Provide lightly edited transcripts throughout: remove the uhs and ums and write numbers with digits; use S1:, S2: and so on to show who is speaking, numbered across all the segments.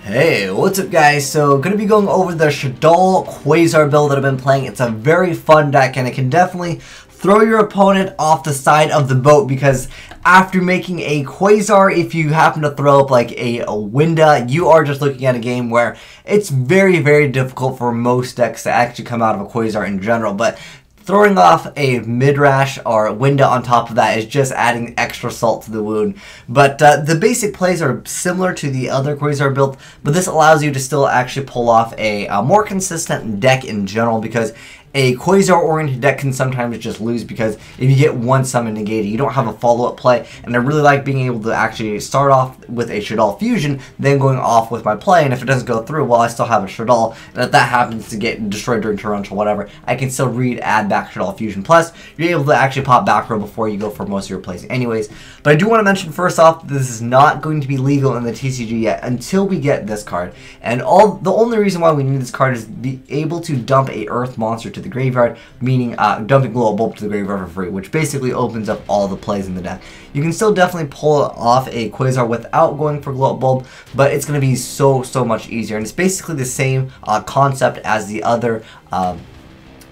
S1: Hey, what's up guys? So, gonna be going over the Shaddoll Quasar build that I've been playing. It's a very fun deck and it can definitely throw your opponent off the side of the boat, because after making a Quasar, if you happen to throw up like a Winda, you are just looking at a game where it's very difficult for most decks to actually come out of a Quasar in general. But throwing off a Midrash or Winda on top of that is just adding extra salt to the wound. But the basic plays are similar to the other Quasar build, but this allows you to still actually pull off a more consistent deck in general, because a Quasar-oriented deck can sometimes just lose because if you get one summon negated, you don't have a follow-up play. And I really like being able to actually start off with a Shaddoll fusion, then going off with my play, and if it doesn't go through, well, I still have a Shaddoll, and if that happens to get destroyed during torrential or whatever, I can still add back Shaddoll fusion. Plus, you're able to actually pop back row before you go for most of your plays anyways. But I do want to mention first off, this is not going to be legal in the TCG yet until we get this card. And the only reason why we need this card is to be able to dump a Earth monster to the graveyard, meaning dumping Glow Bulb to the graveyard for free, which basically opens up all the plays in the deck. You can still definitely pull off a Quasar without going for Glow Bulb, but it's going to be so much easier, and it's basically the same concept as the other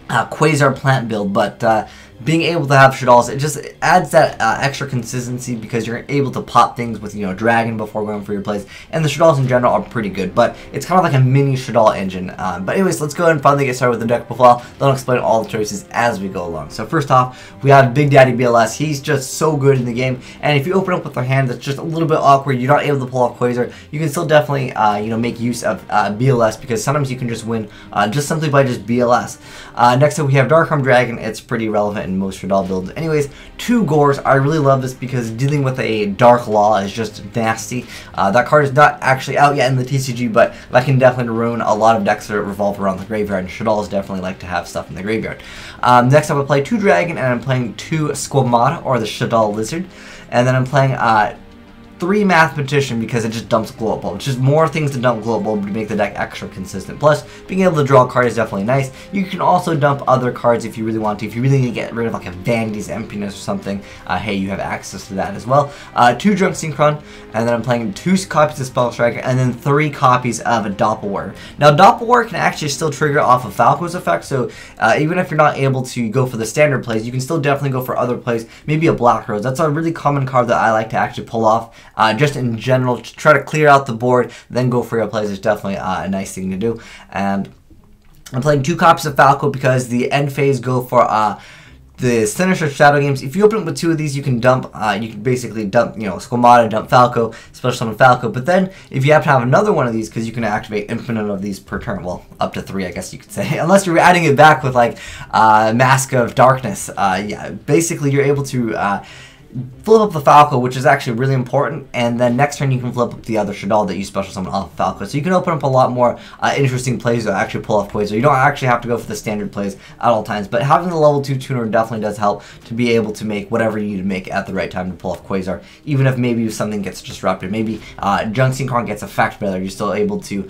S1: Quasar plant build, but being able to have Shaddolls, it just adds that extra consistency, because you're able to pop things with, Dragon before going for your plays, and the Shaddolls in general are pretty good, but it's kind of like a mini Shaddoll engine. But anyways, let's go ahead and finally get started with the deck profile, then I'll explain all the choices as we go along. So first off, we have Big Daddy BLS. He's just so good in the game, and if you open up with a hand that's just a little bit awkward, you're not able to pull off Quasar, you can still definitely, make use of BLS, because sometimes you can just win just simply by just BLS. Next up, we have Dark Arm Dragon. It's pretty relevant in most Shaddoll builds. Anyways, 2 Gores. I really love this because dealing with a Dark Law is just nasty. That card is not actually out yet in the TCG, but that can definitely ruin a lot of decks that revolve around the graveyard, and Shaddolls definitely like to have stuff in the graveyard. Next up, I play 2 Dragon, and I'm playing 2 Squamata, or the Shaddoll Lizard, and then I'm playing 3 Mathematician, because it just dumps Glow Bulb. It's just more things to dump Glow Bulb to make the deck extra consistent. Plus, being able to draw a card is definitely nice. You can also dump other cards if you really want to. If you really need to get rid of like a Vanity's Emptiness or something, hey, you have access to that as well. 2 Drunk Synchron, and then I'm playing 2 copies of Spell Striker, and then 3 copies of a Doppelware. Now, Doppelware can actually still trigger off of Falco's effect, so even if you're not able to go for the standard plays, you can still definitely go for other plays, maybe a Black Rose. That's a really common card that I like to actually pull off. Just in general, to try to clear out the board, then go for your plays is definitely a nice thing to do. And I'm playing 2 copies of Falco because the end phase go for the Sinister Shadow Games. If you open up with 2 of these, you can dump, you can basically dump, Squamata, dump Falco, special summon Falco. But then, if you happen to have another one of these, because you can activate infinite of these per turn, well, up to 3, I guess you could say, unless you're adding it back with like Mask of Darkness. Yeah, basically you're able to flip up the Falco, which is actually really important, and then next turn you can flip up the other Shaddoll that you special summon off of Falco. So you can open up a lot more interesting plays that actually pull off Quasar. You don't actually have to go for the standard plays at all times, but having the level 2 tuner definitely does help to be able to make whatever you need to make at the right time to pull off Quasar. Even if maybe something gets disrupted, maybe Junk Synchron gets a Fact Bearer, you're still able to,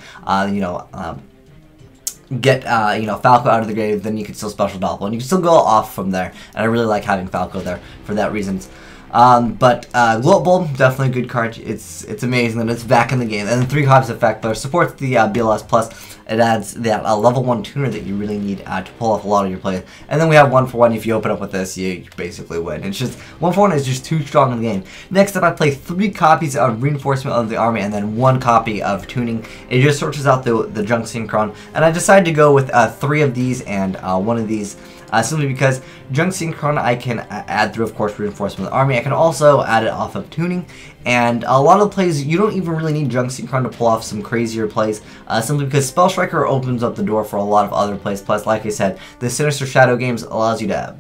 S1: get Falco out of the grave, then you can still special Doppel, and you can still go off from there, and I really like having Falco there for that reasons. But Glow Bulb, definitely a good card. It's amazing that it's back in the game. And then 3 copies effect, but it supports the BLS, plus it adds that level 1 tuner that you really need to pull off a lot of your plays. And then we have 1-for-1. If you open up with this, you basically win. It's just 1-for-1 is just too strong in the game. Next up, I play 3 copies of Reinforcement of the Army, and then 1 copy of Tuning. It just searches out the Junk Synchron, and I decided to go with 3 of these and 1 of these. Simply because Junk Synchron I can add through, of course, Reinforcement of the Army. I can also add it off of Tuning, and a lot of the plays, you don't even really need Junk Synchron to pull off some crazier plays, simply because Spell Striker opens up the door for a lot of other plays. Plus, like I said, the Sinister Shadow Games allows you to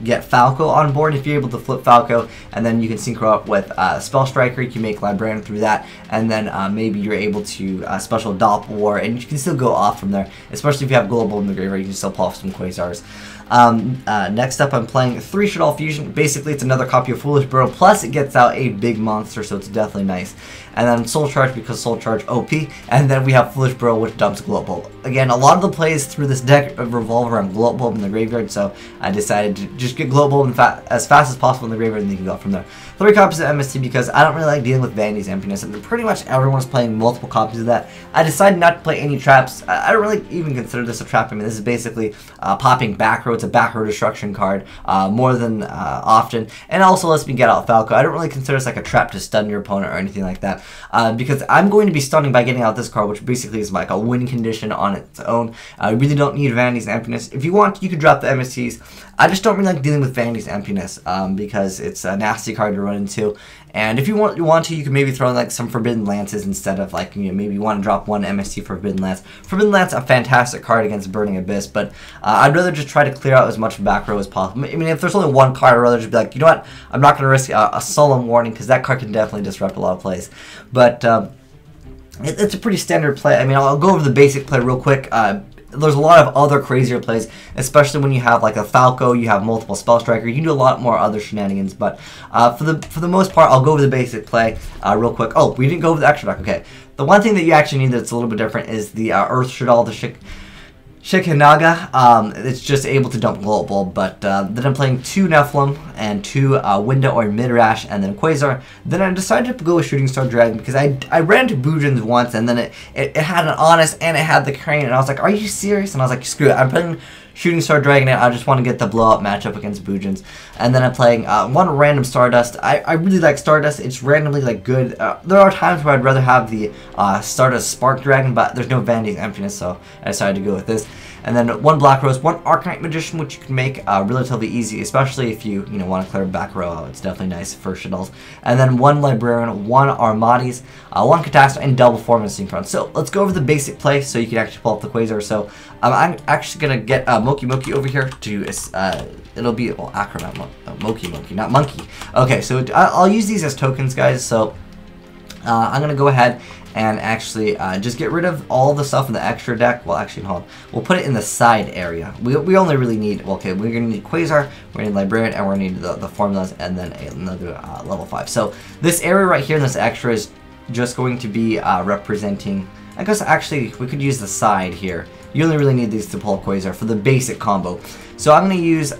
S1: get Falco on board if you're able to flip Falco, and then you can synchro up with Spell Striker. You can make Librarian through that, and then maybe you're able to special Doppelwar, and you can still go off from there, especially if you have Glow Bulb in the graveyard. You can still pull off some Quasars. Next up, I'm playing 3 Shaddoll Fusion. Basically, it's another copy of Foolish Burrow, plus it gets out a big monster, so it's definitely nice. And then Soul Charge, because Soul Charge OP, and then we have Foolish Burrow, which dumps Glow Bulb. Again, a lot of the plays through this deck revolve around Glow Bulb in the graveyard, so I decided to just get global as fast as possible in the graveyard, and then you can go from there. 3 copies of MST because I don't really like dealing with Vanity's Emptiness, and pretty much everyone's playing multiple copies of that. I decided not to play any traps. I don't really even consider this a trap. I mean, this is basically popping back row. It's a back row destruction card more than often, and also lets me get out Falco. I don't really consider this like a trap to stun your opponent or anything like that, because I'm going to be stunning by getting out this card, which basically is like a win condition on its own. You really don't need Vanity's Emptiness. If you want, you could drop the MSTs. I just don't really like dealing with Vanity's Emptiness because it's a nasty card to run into. And if you want to, you can maybe throw in like some Forbidden Lances instead of like, you know, maybe you want to drop one MST for Forbidden Lance. Forbidden Lance, a fantastic card against Burning Abyss, but I'd rather just try to clear out as much back row as possible. I mean, if there's only one card, I'd rather just be like, you know what, I'm not going to risk a Solemn Warning because that card can definitely disrupt a lot of plays. But it's a pretty standard play. I mean, I'll go over the basic play real quick. There's a lot of other crazier plays, especially when you have like a Falco, you have multiple Spell Striker, you can do a lot more other shenanigans, but for the most part, I'll go over the basic play real quick. Oh, we didn't go over the extra deck, okay. The one thing that you actually need that's a little bit different is the Earth Shaddoll, the Shikanaga. It's just able to dump global, but then I'm playing 2 Nephilim and 2 Winda or Midrash and then Quasar. Then I decided to go with Shooting Star Dragon because I ran into Boojins once, and then it had an Honest and it had the Crane, and I was like, are you serious? And I was like, screw it, I'm playing Shooting Star Dragon, and I just want to get the blowout matchup against Boojins. And then I'm playing 1 random Stardust. I really like Stardust. It's randomly like good. There are times where I'd rather have the Stardust Spark Dragon, but there's no Vanity's Emptiness, so I decided to go with this. And then 1 Black Rose, 1 Arcanite Magician, which you can make relatively easy, especially if you want to clear back row out. It's definitely nice for Shaddolls. And then 1 Librarian, 1 Armatis, 1 Catastrophe, and double Formless Synchron. So let's go over the basic play so you can actually pull up the Quasar. So I'm actually going to get Moki over here to, it'll be, well, Acrobat, Moki, not Monkey. Okay, so I'll use these as tokens, guys. So I'm going to go ahead and actually just get rid of all the stuff in the extra deck. Well, actually, hold on. We'll put it in the side area. We only really need, well, okay, we're going to need Quasar, we're going to need Librarian, and we're going to need the formulas, and then another level 5. So this area right here in this extra is just going to be representing, I guess actually we could use the side here. You only really need these to pull Quasar for the basic combo. So I'm going to use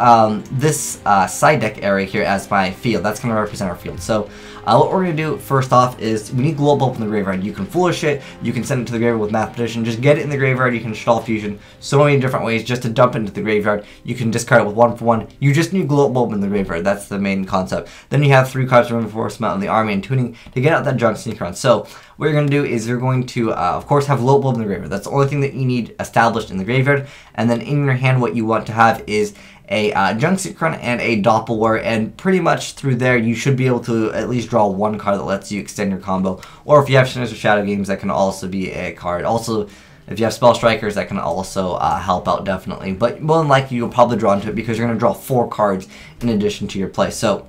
S1: this side deck area here as my field. That's going to represent our field. So what we're going to do first off is we need Global Bulb in the graveyard. You can foolish it, you can send it to the graveyard with Mathematician, just get it in the graveyard, you can Shaddoll Fusion, so many different ways just to dump it into the graveyard. You can discard it with 1 for 1. You just need Global Bulb in the graveyard. That's the main concept. Then you have 3 cards from Reinforcement on the Army and Tuning to get out that Junk Synchron. So what you're going to do is you're going to, of course, have Global Bulb in the graveyard. That's the only thing that you need established in the graveyard. And then in your hand, what you want to have is a Junk Synchron and a Doppelwar, and pretty much through there you should be able to at least draw 1 card that lets you extend your combo. Or if you have Sinister Shadow Games, that can also be a card. Also, if you have Spell Strikers, that can also help out definitely. But more than likely you'll probably draw into it because you're going to draw 4 cards in addition to your play. So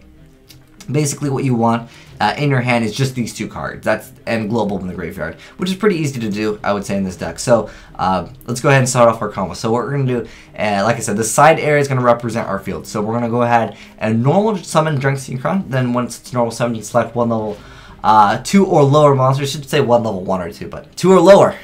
S1: basically what you want in your hand is just these 2 cards. And Global in the graveyard, which is pretty easy to do, I would say, in this deck. So let's go ahead and start off our combo. So what we're going to do, like I said, the side area is going to represent our field. So we're going to go ahead and normal summon Junk Synchron. Then once it's normal summon, you select 1 level 2 or lower monster. I should say 1 level 1 or 2, but 2 or lower.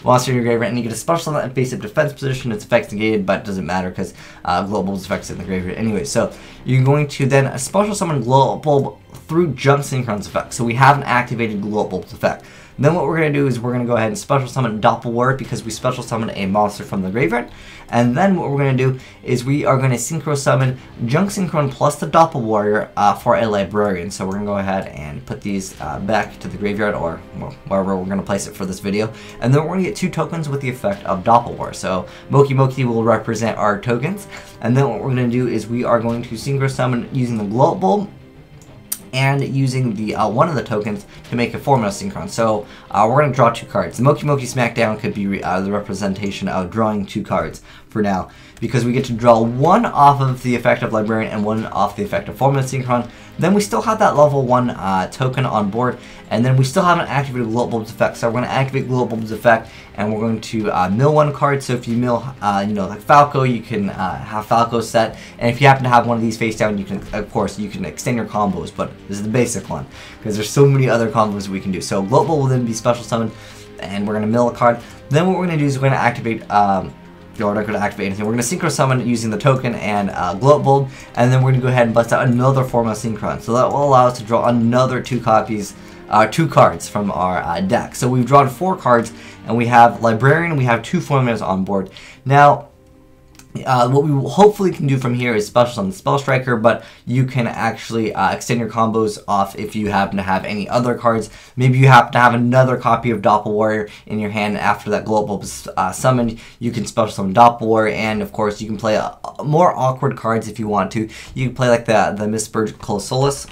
S1: Monster in your graveyard, and you get a special summon at basic defense position. Its effects negated, but it doesn't matter because Global's effects in the graveyard anyway. So you're going to then special summon Global through Junk Synchron's effect. So we haven't activated Global's effect. Then what we're going to do is we're going to go ahead and special summon Doppelwar because we special summon a monster from the graveyard. And then what we're going to do is we are going to synchro summon Junk Synchron plus the Doppelwarrior for a Librarian. So we're going to go ahead and put these back to the graveyard, or wherever we're going to place it for this video. And then we're going to get 2 tokens with the effect of Doppelwar. So Moki will represent our tokens. And then what we're going to do is we are going to synchro summon using the Global and using the one of the tokens to make a Formula Synchron. So we're going to draw 2 cards. The Moki Smackdown could be the representation of drawing 2 cards for now, because we get to draw 1 off of the effect of Librarian and 1 off the effect of Formula Synchron. Then we still have that level 1 token on board, and then we still haven't activated Global's effect. So we're going to activate Global's effect, and we're going to mill 1 card. So if you mill, like Falco, you can have Falco set, and if you happen to have one of these face down, you can, of course, you can extend your combos. But this is the basic one because there's so many other combos we can do. So Global will then be special summoned, and we're going to mill a card. Then what we're going to do is we're going to activate We're not going to activate anything. We're going to synchro summon using the token and glow bulb, and then we're going to go ahead and bust out another form of synchron. So that will allow us to draw another 2 cards from our deck. So we've drawn 4 cards, and we have Librarian, and we have 2 formulas on board. Now, what we hopefully can do from here is special on the Spell Striker, but you can actually extend your combos off if you happen to have any other cards. Maybe you happen to have another copy of Doppel Warrior in your hand after that glow bulb is summoned. You can special summon Doppel Warrior, and of course you can play more awkward cards if you want to. You can play like the Mistbird Colossolus.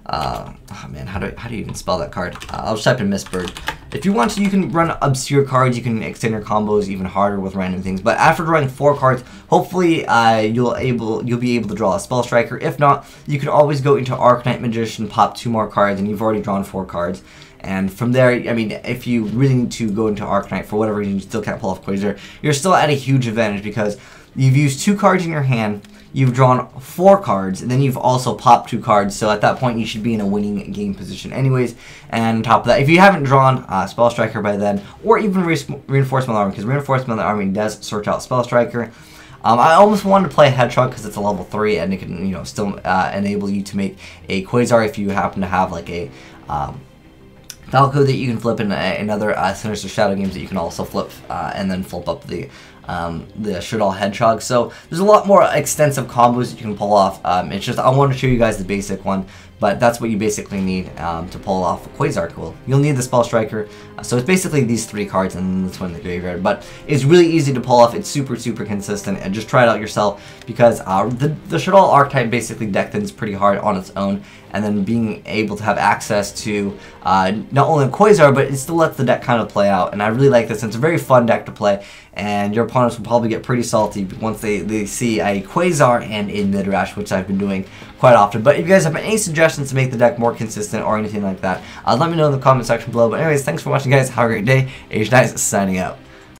S1: Oh man, how do you even spell that card? I'll just type in Mistbird. If you want to, you can run obscure cards. You can extend your combos even harder with random things. But after drawing 4 cards, hopefully you'll be able to draw a Spell Striker. If not, you can always go into Arcanite Magician, pop 2 more cards, and you've already drawn 4 cards. And from there, I mean, if you really need to go into Arcanite for whatever reason, you still can't pull off Quasar, you're still at a huge advantage because you've used 2 cards in your hand. You've drawn 4 cards, and then you've also popped 2 cards, so at that point you should be in a winning game position anyways. And on top of that, if you haven't drawn Spell Striker by then, or even Reinforcement Army, because Reinforcement Army does search out Spell Striker. I almost wanted to play Hedgehog because it's a level 3, and it can, still enable you to make a Quasar if you happen to have like a Falco that you can flip in other Sinister Shadow games that you can also flip and then flip up the Shaddoll Hedgehog. So there's a lot more extensive combos you can pull off. It's just I want to show you guys the basic one, but that's what you basically need to pull off a Quasar Cool. You'll need the Spell Striker, so it's basically these 3 cards and then this one in the graveyard. But it's really easy to pull off. It's super consistent, and just try it out yourself because the Shaddoll archetype basically deck thins pretty hard on its own, and then being able to have access to not only Quasar, but it still lets the deck kind of play out. And I really like this, and it's a very fun deck to play, and your opponents will probably get pretty salty once they see a Quasar and a Midrash, which I've been doing quite often. But if you guys have any suggestions to make the deck more consistent or anything like that, let me know in the comment section below. But anyways, thanks for watching, guys. Have a great day. Azneyes signing out.